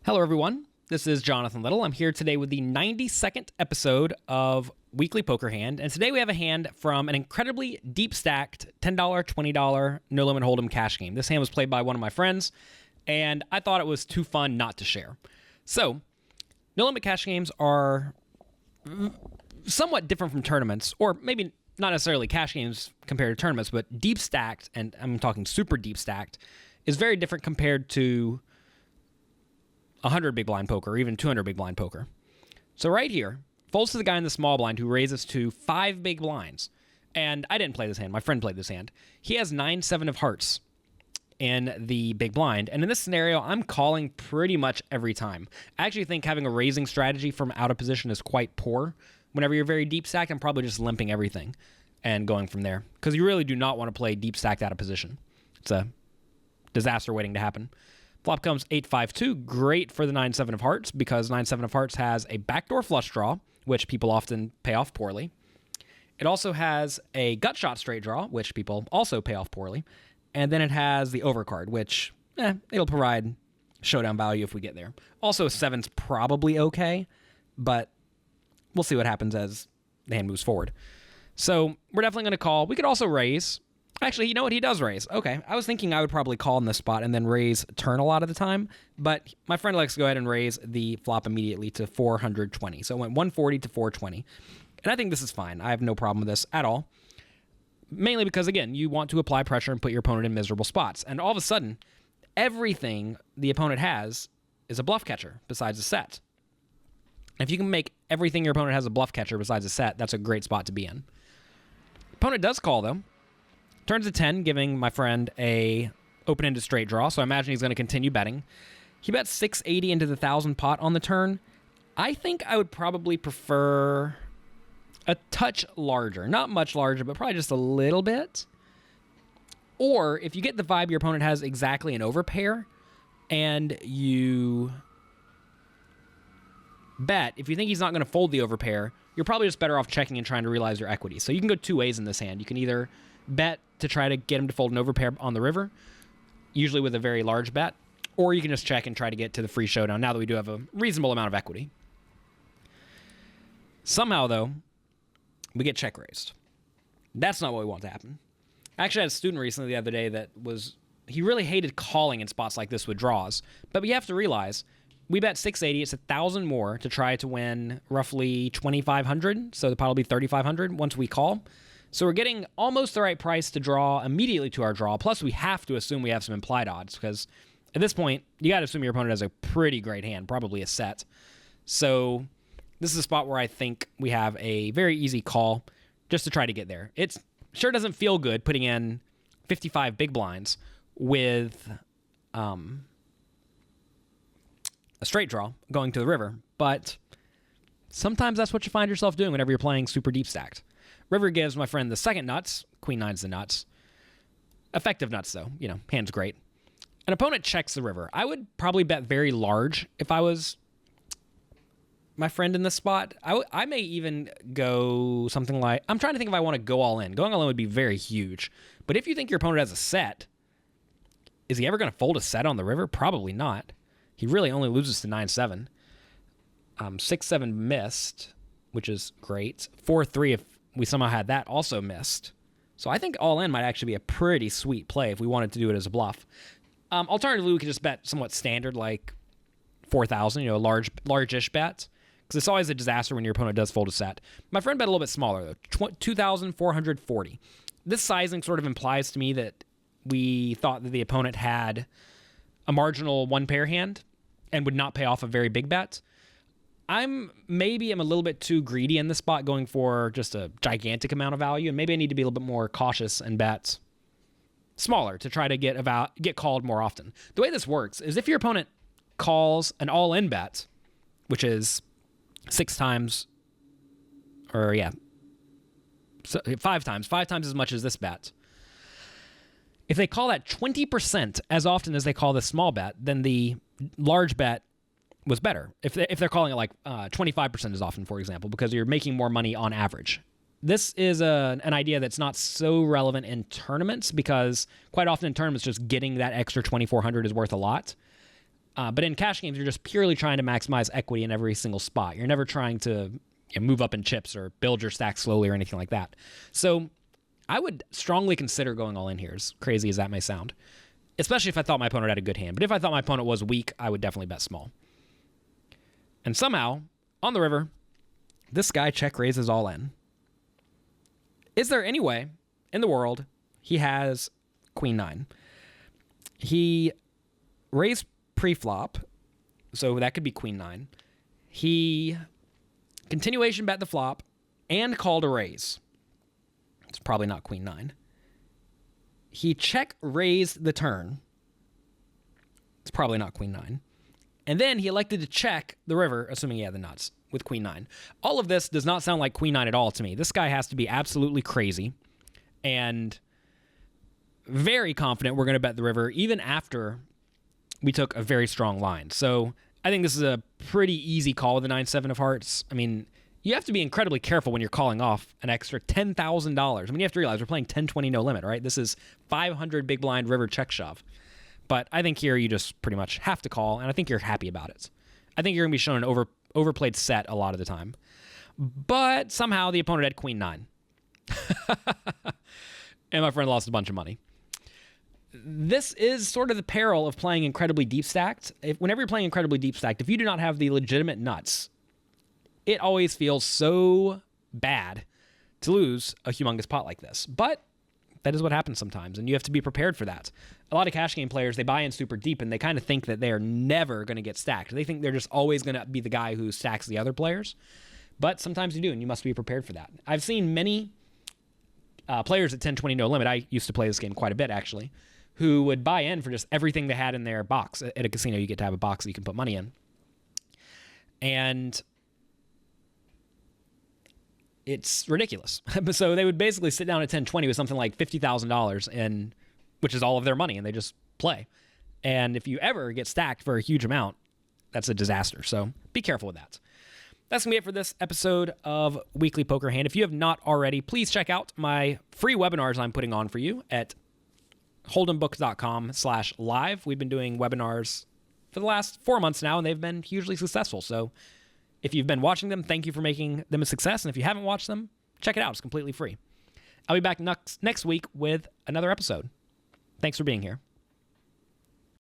Hello, everyone. This is Jonathan Little. I'm here today with the 92nd episode of Weekly Poker Hand, and today we have a hand from an incredibly deep-stacked $10, $20 no-limit hold'em cash game. This hand was played by one of my friends, and I thought it was too fun not to share. So, no-limit cash games are somewhat different from tournaments, or maybe not necessarily cash games compared to tournaments, but deep-stacked, and I'm talking super deep-stacked, is very different compared to 100 big blind poker, or even 200 big blind poker. So right here, folds to the guy in the small blind who raises to 5 big blinds. And I didn't play this hand. My friend played this hand. He has 9-7 of hearts in the big blind. And in this scenario, I'm calling pretty much every time. I actually think having a raising strategy from out of position is quite poor. Whenever you're very deep stacked, I'm probably just limping everything and going from there. Because you really do not want to play deep stacked out of position. It's a disaster waiting to happen. Flop comes 8-5-2, great for the 9-7 of hearts because 9-7 of hearts has a backdoor flush draw, which people often pay off poorly. It also has a gut shot straight draw, which people also pay off poorly. And then it has the overcard, which it'll provide showdown value if we get there. Also, 7's probably okay, but we'll see what happens as the hand moves forward. So we're definitely going to call. We could also raise. Actually, you know what? He does raise. Okay. I was thinking I would probably call in this spot and then raise turn a lot of the time, but my friend likes to go ahead and raise the flop immediately to 420. So it went 140 to 420. And I think this is fine. I have no problem with this at all. Mainly because, again, you want to apply pressure and put your opponent in miserable spots. And all of a sudden, everything the opponent has is a bluff catcher besides a set. And if you can make everything your opponent has a bluff catcher besides a set, that's a great spot to be in. Opponent does call, though. Turns to 10, giving my friend a open-ended straight draw, so I imagine he's going to continue betting. He bets 680 into the 1,000 pot on the turn. I think I would probably prefer a touch larger. Not much larger, but probably just a little bit. Or, if you get the vibe your opponent has exactly an overpair, and you bet, if you think he's not going to fold the overpair, you're probably just better off checking and trying to realize your equity. So you can go two ways in this hand. You can either bet to try to get him to fold an overpair on the river, usually with a very large bet, or you can just check and try to get to the free showdown now that we do have a reasonable amount of equity. Somehow, though, we get check raised. That's not what we want to happen. I actually had a student recently the other day he really hated calling in spots like this with draws, but we have to realize we bet 680, it's 1,000 more to try to win roughly 2,500, so the pot will be 3,500 once we call. So we're getting almost the right price to draw immediately to our draw, plus we have to assume we have some implied odds, because at this point, you got to assume your opponent has a pretty great hand, probably a set. So this is a spot where I think we have a very easy call just to try to get there. It sure doesn't feel good putting in 55 big blinds with a straight draw going to the river, but sometimes that's what you find yourself doing whenever you're playing super deep stacked. River gives my friend the second nuts. Queen nine's the nuts. Effective nuts, though. Hand's great. An opponent checks the river. I would probably bet very large if I was my friend in this spot. I may even go something like... I'm trying to think if I want to go all in. Going all in would be very huge. But if you think your opponent has a set, is he ever going to fold a set on the river? Probably not. He really only loses to 9-7. 6-7 missed, which is great. 4-3 if we somehow had that also missed. So I think all in might actually be a pretty sweet play if we wanted to do it as a bluff. Alternatively, we could just bet somewhat standard, like 4,000, large-ish bet. Because it's always a disaster when your opponent does fold a set. My friend bet a little bit smaller, though, 2,440. This sizing sort of implies to me that we thought that the opponent had a marginal one-pair hand and would not pay off a very big bet. I'm a little bit too greedy in this spot, going for just a gigantic amount of value, and maybe I need to be a little bit more cautious and bet smaller to try to get called more often. The way this works is if your opponent calls an all-in bet, which is 5 times as much as this bet. If they call that 20% as often as they call this small bet, then the large bet was better. If they're calling it like 25% as often, for example, because you're making more money on average. This is an idea that's not so relevant in tournaments because quite often in tournaments, just getting that extra 2,400 is worth a lot. But in cash games, you're just purely trying to maximize equity in every single spot. You're never trying to move up in chips or build your stack slowly or anything like that. So I would strongly consider going all in here, as crazy as that may sound, especially if I thought my opponent had a good hand. But if I thought my opponent was weak, I would definitely bet small. And somehow, on the river, this guy check raises all in. Is there any way in the world he has queen 9? He raised pre-flop, so that could be queen 9. He continuation bet the flop and called a raise. It's probably not queen 9. He check raised the turn. It's probably not queen 9. And then he elected to check the river, assuming he had the nuts, with queen 9. All of this does not sound like queen 9 at all to me. This guy has to be absolutely crazy and very confident we're going to bet the river even after we took a very strong line. So I think this is a pretty easy call with the 9-7 of hearts. I mean, you have to be incredibly careful when you're calling off an extra $10,000. I mean, you have to realize we're playing 10-20 no limit, right? This is 500 big blind river check shove. But I think here you just pretty much have to call, and I think you're happy about it. I think you're going to be shown an overplayed set a lot of the time. But somehow the opponent had queen 9. And my friend lost a bunch of money. This is sort of the peril of playing incredibly deep stacked. Whenever you're playing incredibly deep stacked, if you do not have the legitimate nuts, it always feels so bad to lose a humongous pot like this. But that is what happens sometimes, and you have to be prepared for that. A lot of cash game players, they buy in super deep, and they kind of think that they are never going to get stacked. They think they're just always going to be the guy who stacks the other players. But sometimes you do, and you must be prepared for that. I've seen many players at 10-20 no limit, I used to play this game quite a bit actually, who would buy in for just everything they had in their box. At a casino, you get to have a box that you can put money in. And it's ridiculous. So they would basically sit down at 10-20 with something like $50,000, and which is all of their money, and they just play. And if you ever get stacked for a huge amount, that's a disaster. So be careful with that. That's going to be it for this episode of Weekly Poker Hand. If you have not already, please check out my free webinars I'm putting on for you at hold'embook.com/live. We've been doing webinars for the last 4 months now, and they've been hugely successful. So if you've been watching them, thank you for making them a success. And if you haven't watched them, check it out. It's completely free. I'll be back next week with another episode. Thanks for being here.